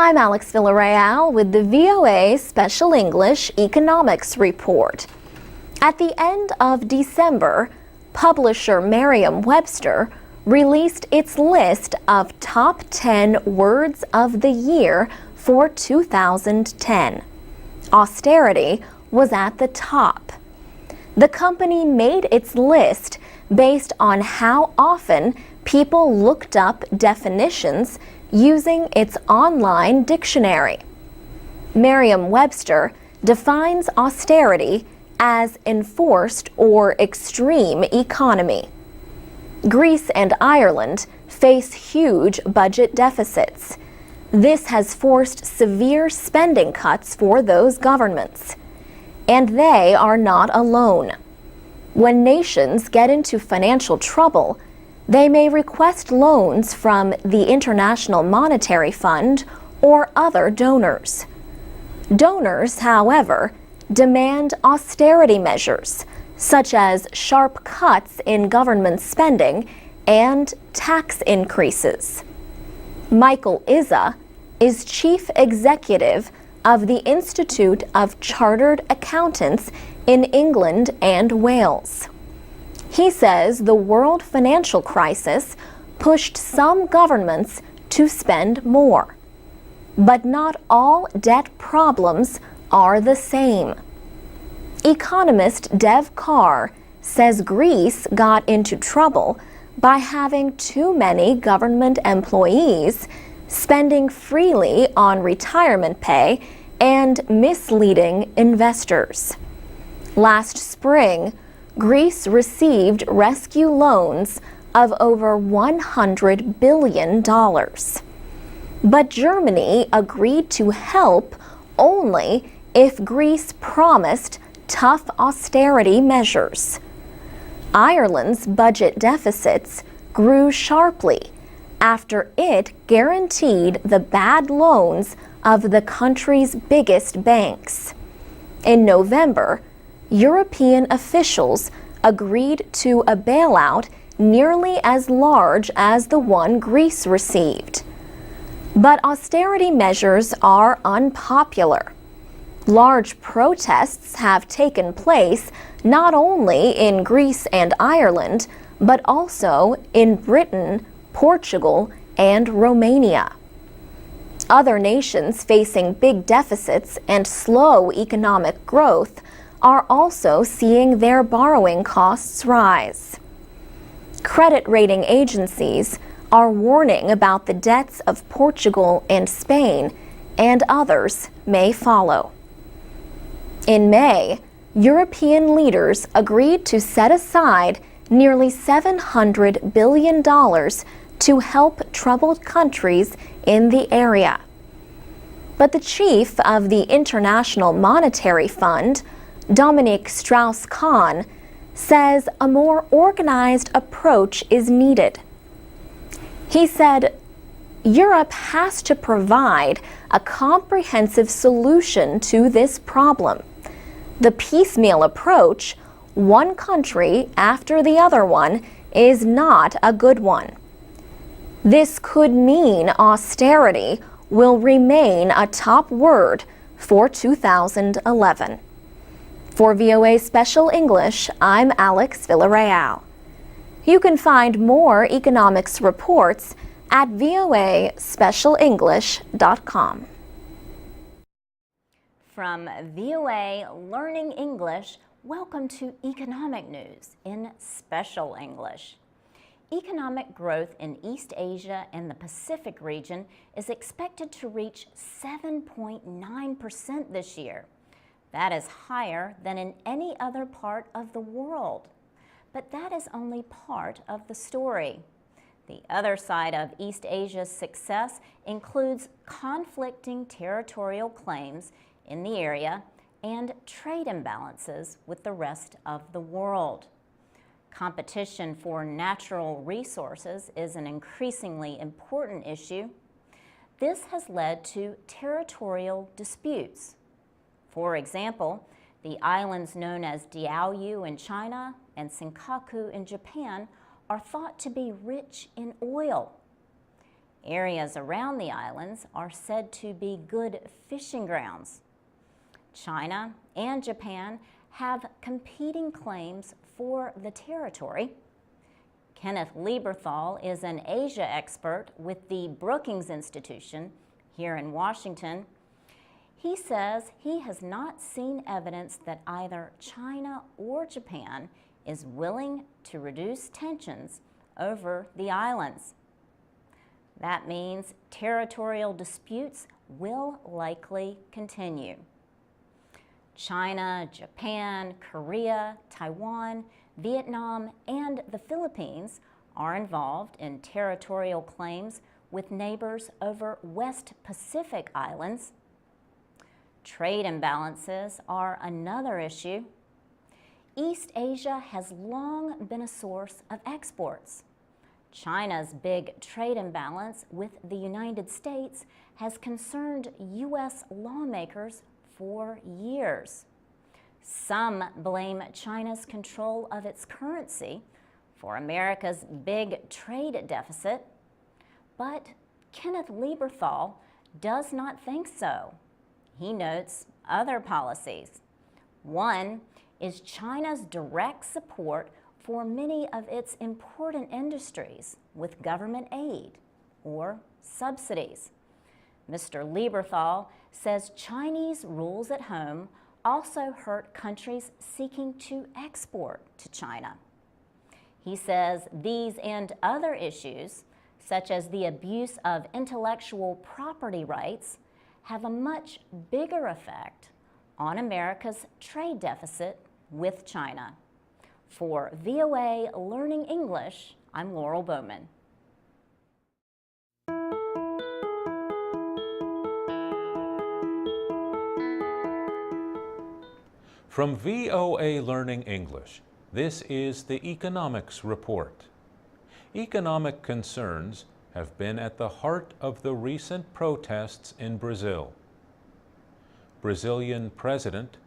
I'm Alex Villarreal with the VOA Special English Economics Report. At the end of December, publisher Merriam-Webster released its list of top 10 words of the year for 2010. Austerity was at the top. The company made its list based on how often people looked up definitions using its online dictionary. Merriam-Webster defines austerity as enforced or extreme economy. Greece and Ireland face huge budget deficits. This has forced severe spending cuts for those governments. And they are not alone. When nations get into financial trouble, they may request loans from the International Monetary Fund or other donors. Donors, however, demand austerity measures, such as sharp cuts in government spending and tax increases. Michael Izza is chief executive of the Institute of Chartered Accountants in England and Wales. He says the world financial crisis pushed some governments to spend more. But not all debt problems are the same. Economist Dev Carr says Greece got into trouble by having too many government employees spending freely on retirement pay and misleading investors. Last spring, Greece received rescue loans of over $100 billion. But Germany agreed to help only if Greece promised tough austerity measures. Ireland's budget deficits grew sharply after it guaranteed the bad loans of the country's biggest banks. In November, European officials agreed to a bailout nearly as large as the one Greece received. But austerity measures are unpopular. Large protests have taken place not only in Greece and Ireland, but also in Britain, Portugal, and Romania. Other nations facing big deficits and slow economic growth are also seeing their borrowing costs rise. Credit rating agencies are warning about the debts of Portugal and Spain, and others may follow. In May, European leaders agreed to set aside nearly $700 billion to help troubled countries in the area. But the chief of the International Monetary Fund, Dominique Strauss-Kahn, says a more organized approach is needed. He said, Europe has to provide a comprehensive solution to this problem. The piecemeal approach, one country after the other one, is not a good one. This could mean austerity will remain a top word for 2011. For VOA Special English, I'm Alex Villarreal. You can find more economics reports at voaspecialenglish.com. From VOA Learning English, welcome to Economic News in Special English. Economic growth in East Asia and the Pacific region is expected to reach 7.9% this year. That is higher than in any other part of the world. But that is only part of the story. The other side of East Asia's success includes conflicting territorial claims in the area and trade imbalances with the rest of the world. Competition for natural resources is an increasingly important issue. This has led to territorial disputes. For example, the islands known as Diaoyu in China and Senkaku in Japan are thought to be rich in oil. Areas around the islands are said to be good fishing grounds. China and Japan have competing claims for the territory. Kenneth Lieberthal is an Asia expert with the Brookings Institution here in Washington. He says he has not seen evidence that either China or Japan is willing to reduce tensions over the islands. That means territorial disputes will likely continue. China, Japan, Korea, Taiwan, Vietnam, and the Philippines are involved in territorial claims with neighbors over West Pacific islands. Trade imbalances are another issue. East Asia has long been a source of exports. China's big trade imbalance with the United States has concerned U.S. lawmakers for years. Some blame China's control of its currency for America's big trade deficit, but Kenneth Lieberthal does not think so. He notes other policies. One is China's direct support for many of its important industries with government aid or subsidies. Mr. Lieberthal says Chinese rules at home also hurt countries seeking to export to China. He says these and other issues, such as the abuse of intellectual property rights, have a much bigger effect on America's trade deficit with China. For VOA Learning English, I'm Laurel Bowman. From VOA Learning English, this is the Economics Report. Economic concerns have been at the heart of the recent protests in Brazil. Brazilian President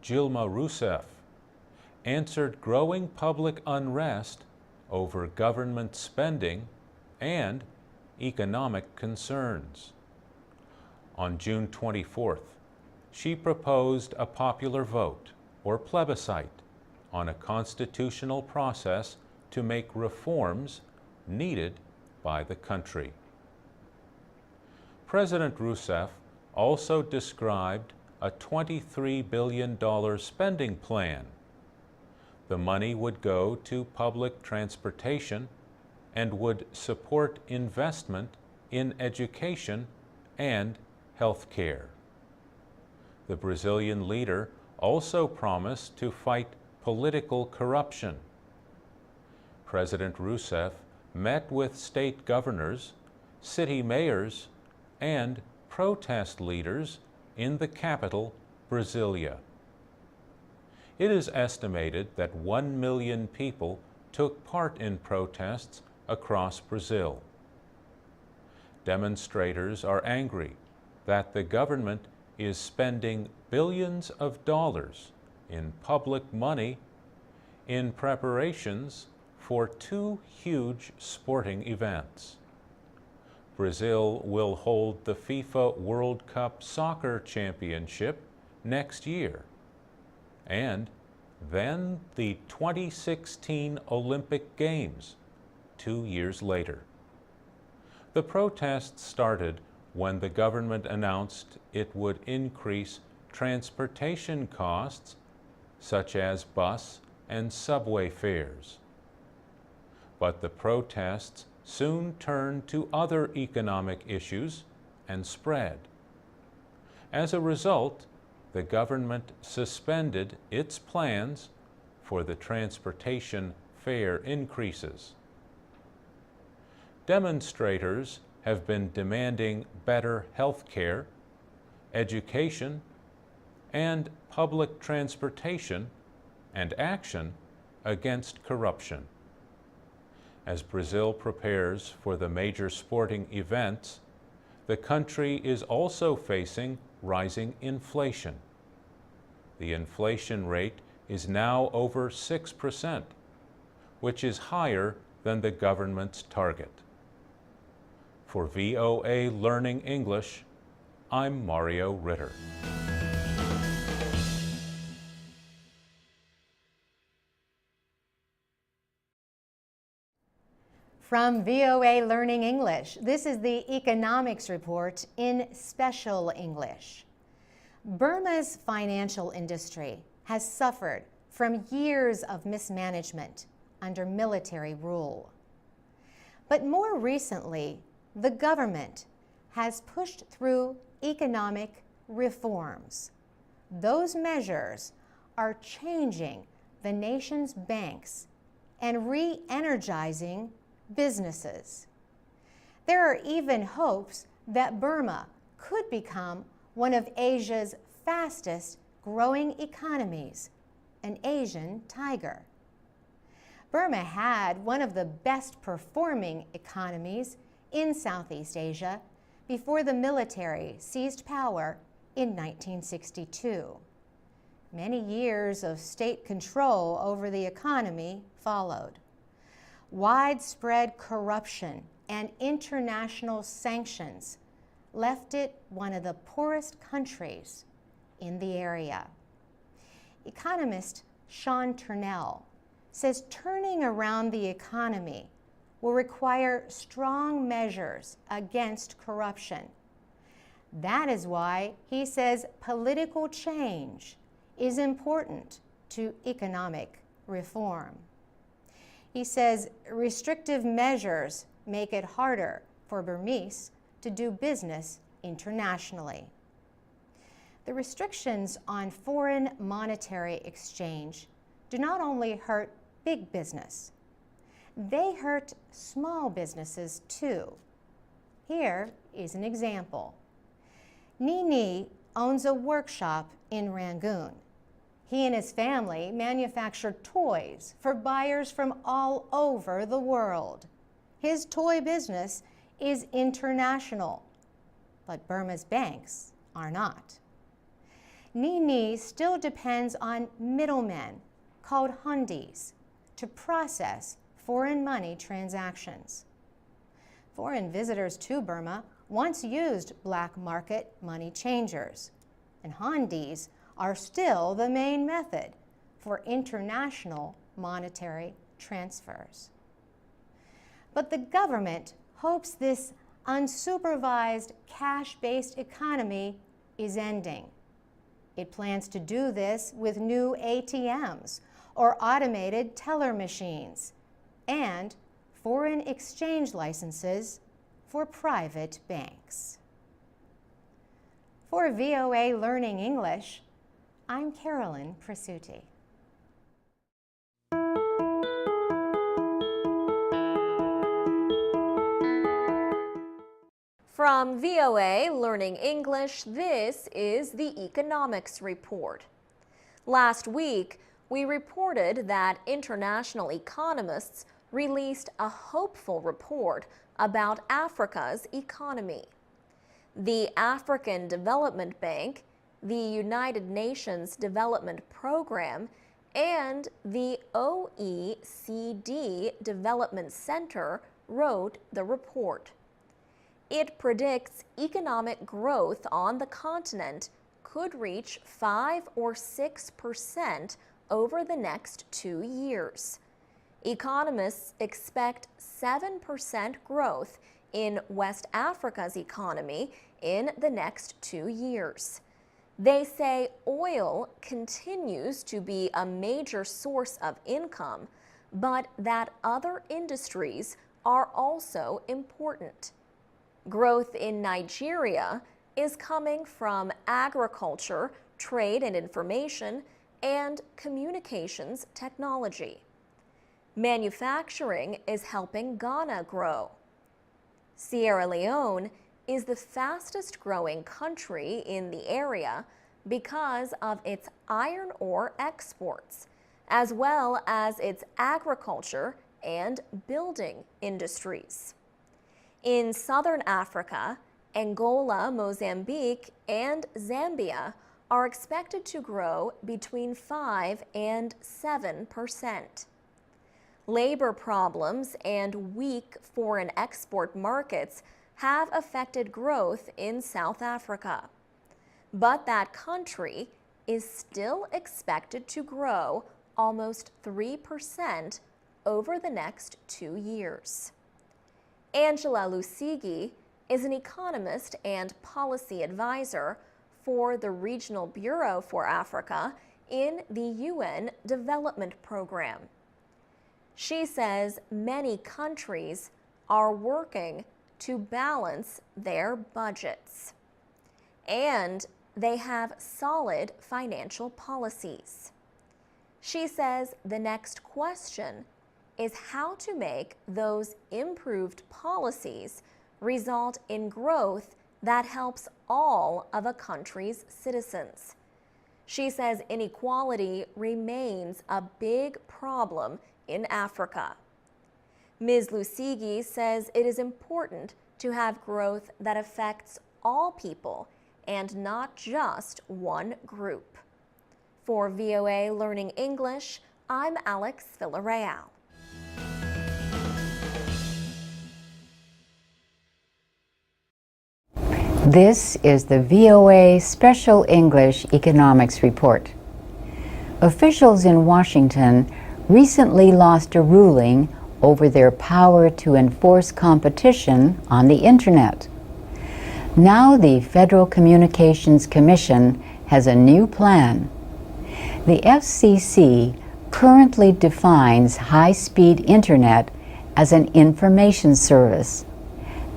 Dilma Rousseff answered growing public unrest over government spending and economic concerns. On June 24th, she proposed a popular vote or plebiscite on a constitutional process to make reforms needed by the country. President Rousseff also described a $23 billion spending plan. The money would go to public transportation and would support investment in education and health care. The Brazilian leader also promised to fight political corruption. President Rousseff met with state governors, city mayors, and protest leaders in the capital, Brasilia. It is estimated that 1 million people took part in protests across Brazil. Demonstrators are angry that the government is spending billions of dollars in public money in preparations for two huge sporting events. Brazil will hold the FIFA World Cup Soccer Championship next year, and then the 2016 Olympic Games 2 years later. The protests started when the government announced it would increase transportation costs, such as bus and subway fares. But the protests soon turned to other economic issues and spread. As a result, the government suspended its plans for the transportation fare increases. Demonstrators have been demanding better health care, education, and public transportation, and action against corruption. As Brazil prepares for the major sporting events, the country is also facing rising inflation. The inflation rate is now over 6%, which is higher than the government's target. For VOA Learning English, I'm Mario Ritter. From VOA Learning English, this is the Economics Report in Special English. Burma's financial industry has suffered from years of mismanagement under military rule. But more recently, the government has pushed through economic reforms. Those measures are changing the nation's banks and re-energizing businesses. There are even hopes that Burma could become one of Asia's fastest growing economies, an Asian tiger. Burma had one of the best performing economies in Southeast Asia before the military seized power in 1962. Many years of state control over the economy followed. Widespread corruption and international sanctions left it one of the poorest countries in the area. Economist Sean Turnell says turning around the economy will require strong measures against corruption. That is why he says political change is important to economic reform. He says restrictive measures make it harder for Burmese to do business internationally. The restrictions on foreign monetary exchange do not only hurt big business, they hurt small businesses too. Here is an example. Nini owns a workshop in Rangoon. He and his family manufacture toys for buyers from all over the world. His toy business is international, but Burma's banks are not. Nini still depends on middlemen called hundis to process foreign money transactions. Foreign visitors to Burma once used black market money changers, and hundis are still the main method for international monetary transfers. But the government hopes this unsupervised cash-based economy is ending. It plans to do this with new ATMs or automated teller machines and foreign exchange licenses for private banks. For VOA Learning English, I'm Carolyn Presutti. From VOA Learning English, this is the Economics Report. Last week, we reported that international economists released a hopeful report about Africa's economy. The African Development Bank, the United Nations Development Program, and the OECD Development Center wrote the report. It predicts economic growth on the continent could reach 5 or 6% over the next 2 years. Economists expect 7% growth in West Africa's economy in the next 2 years. They say oil continues to be a major source of income, but that other industries are also important. Growth in Nigeria is coming from agriculture, trade and information, and communications technology. Manufacturing is helping Ghana grow. Sierra Leone is the fastest growing country in the area because of its iron ore exports, as well as its agriculture and building industries. In southern Africa, Angola, Mozambique, and Zambia are expected to grow between 5 and 7%. Labor problems and weak foreign export markets have affected growth in South Africa. But that country is still expected to grow almost 3% over the next 2 years. Angela Lusigi is an economist and policy advisor for the Regional Bureau for Africa in the UN Development Program. She says many countries are working to balance their budgets, and they have solid financial policies. She says the next question is how to make those improved policies result in growth that helps all of a country's citizens. She says inequality remains a big problem in Africa. Ms. Lusigi says it is important to have growth that affects all people and not just one group. For VOA Learning English, I'm Alex Villarreal. This is the VOA Special English Economics Report. Officials in Washington recently lost a ruling over their power to enforce competition on the Internet. Now the Federal Communications Commission has a new plan. The FCC currently defines high-speed Internet as an information service.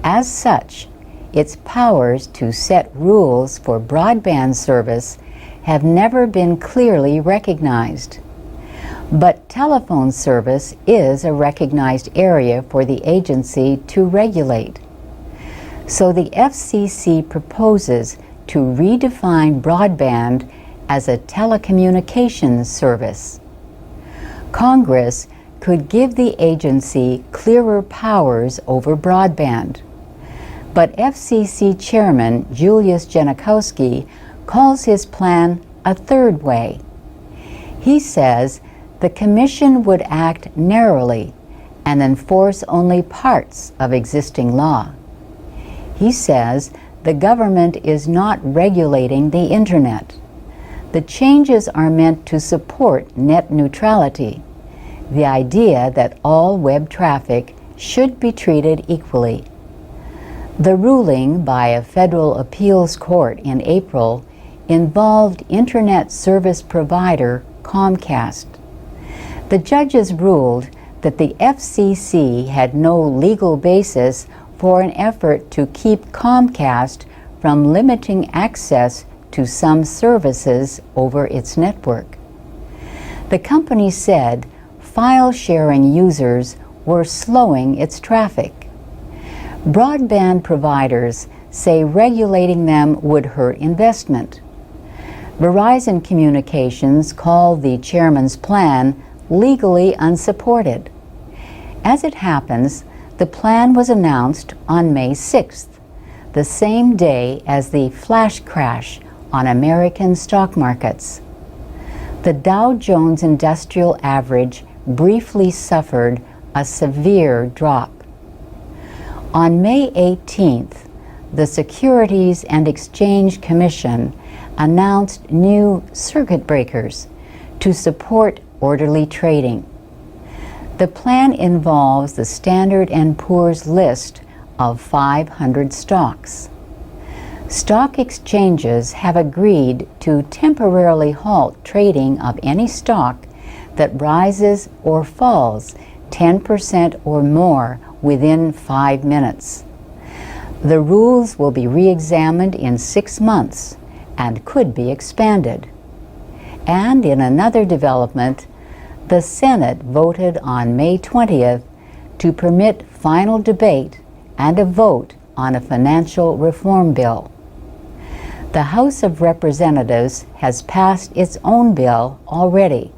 As such, its powers to set rules for broadband service have never been clearly recognized. But telephone service is a recognized area for the agency to regulate. So the FCC proposes to redefine broadband as a telecommunications service. Congress could give the agency clearer powers over broadband. But FCC Chairman Julius Genachowski calls his plan a third way. He says the Commission would act narrowly and enforce only parts of existing law. He says the government is not regulating the Internet. The changes are meant to support net neutrality, the idea that all web traffic should be treated equally. The ruling by a federal appeals court in April involved Internet service provider Comcast. The judges ruled that the FCC had no legal basis for an effort to keep Comcast from limiting access to some services over its network. The company said file-sharing users were slowing its traffic. Broadband providers say regulating them would hurt investment. Verizon Communications called the chairman's plan legally unsupported. As it happens, the plan was announced on May 6th, the same day as the flash crash on American stock markets. The Dow Jones Industrial Average briefly suffered a severe drop. On May 18th, the Securities and Exchange Commission announced new circuit breakers to support orderly trading. The plan involves the Standard & Poor's list of 500 stocks. Stock exchanges have agreed to temporarily halt trading of any stock that rises or falls 10% or more within 5 minutes. The rules will be re-examined in 6 months and could be expanded. And in another development, the Senate voted on May 20th to permit final debate and a vote on a financial reform bill. The House of Representatives has passed its own bill already.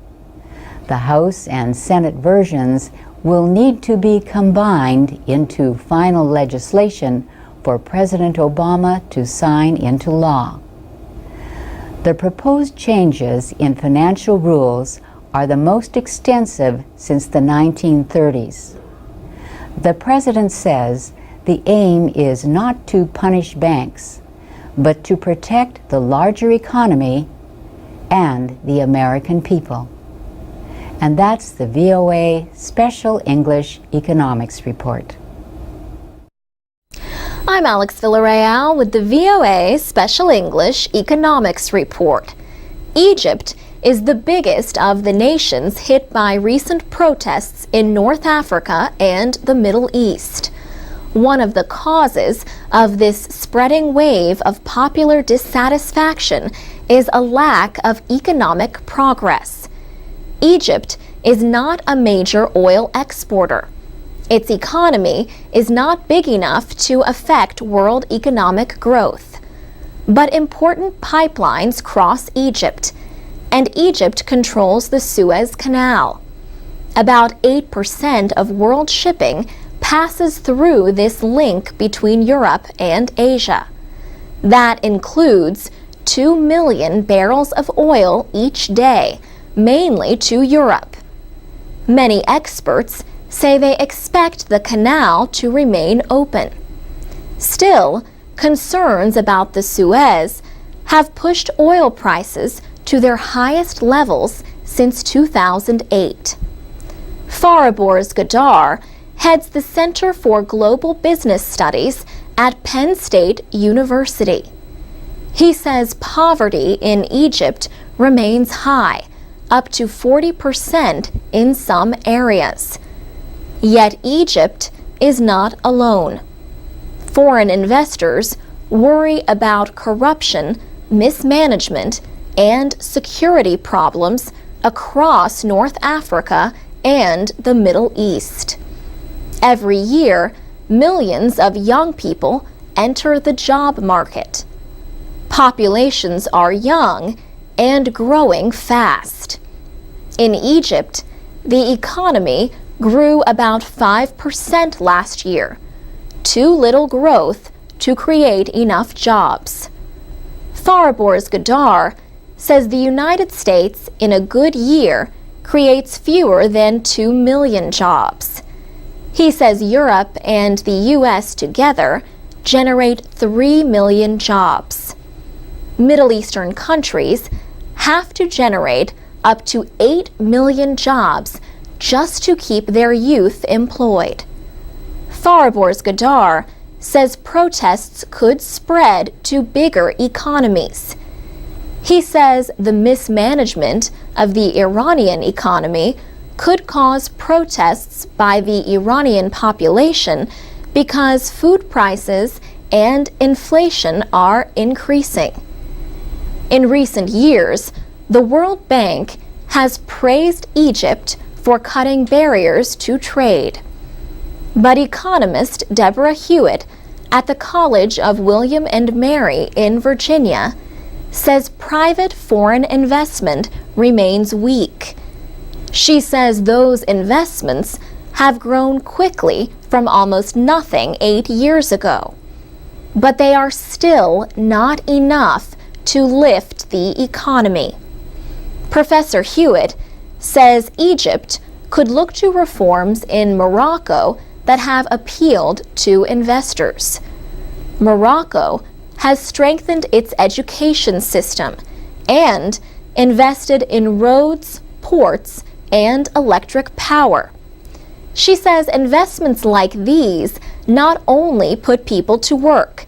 The House and Senate versions will need to be combined into final legislation for President Obama to sign into law. The proposed changes in financial rules are the most extensive since the 1930s. The President says the aim is not to punish banks, but to protect the larger economy and the American people. And that's the VOA Special English Economics Report. I'm Alex Villarreal with the VOA Special English Economics Report. Egypt is the biggest of the nations hit by recent protests in North Africa and the Middle East. One of the causes of this spreading wave of popular dissatisfaction is a lack of economic progress. Egypt is not a major oil exporter. Its economy is not big enough to affect world economic growth. But important pipelines cross Egypt, and Egypt controls the Suez Canal. About 8% of world shipping passes through this link between Europe and Asia. That includes 2 million barrels of oil each day, mainly to Europe. Many experts say they expect the canal to remain open. Still, concerns about the Suez have pushed oil prices to their highest levels since 2008. Fariborz Gadar heads the Center for Global Business Studies at Penn State University. He says poverty in Egypt remains high, up to 40% in some areas. Yet Egypt is not alone. Foreign investors worry about corruption, mismanagement, and security problems across North Africa and the Middle East. Every year, millions of young people enter the job market. Populations are young and growing fast. In Egypt, the economy grew about 5% last year, too little growth to create enough jobs. Fariborz Gadar says the United States in a good year creates fewer than 2 million jobs. He says Europe and the U.S. together generate 3 million jobs. Middle Eastern countries have to generate up to 8 million jobs just to keep their youth employed. Fariborz Gadar says protests could spread to bigger economies. He says the mismanagement of the Iranian economy could cause protests by the Iranian population because food prices and inflation are increasing. In recent years, the World Bank has praised Egypt for cutting barriers to trade. But economist Deborah Hewitt at the College of William and Mary in Virginia says private foreign investment remains weak. She says those investments have grown quickly from almost nothing 8 years ago. But they are still not enough to lift the economy. Professor Hewitt says Egypt could look to reforms in Morocco that have appealed to investors. Morocco has strengthened its education system and invested in roads, ports, and electric power. She says investments like these not only put people to work,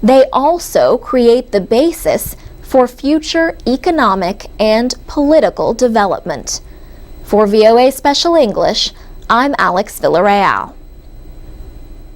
they also create the basis for future economic and political development. For VOA Special English, I'm Alex Villarreal.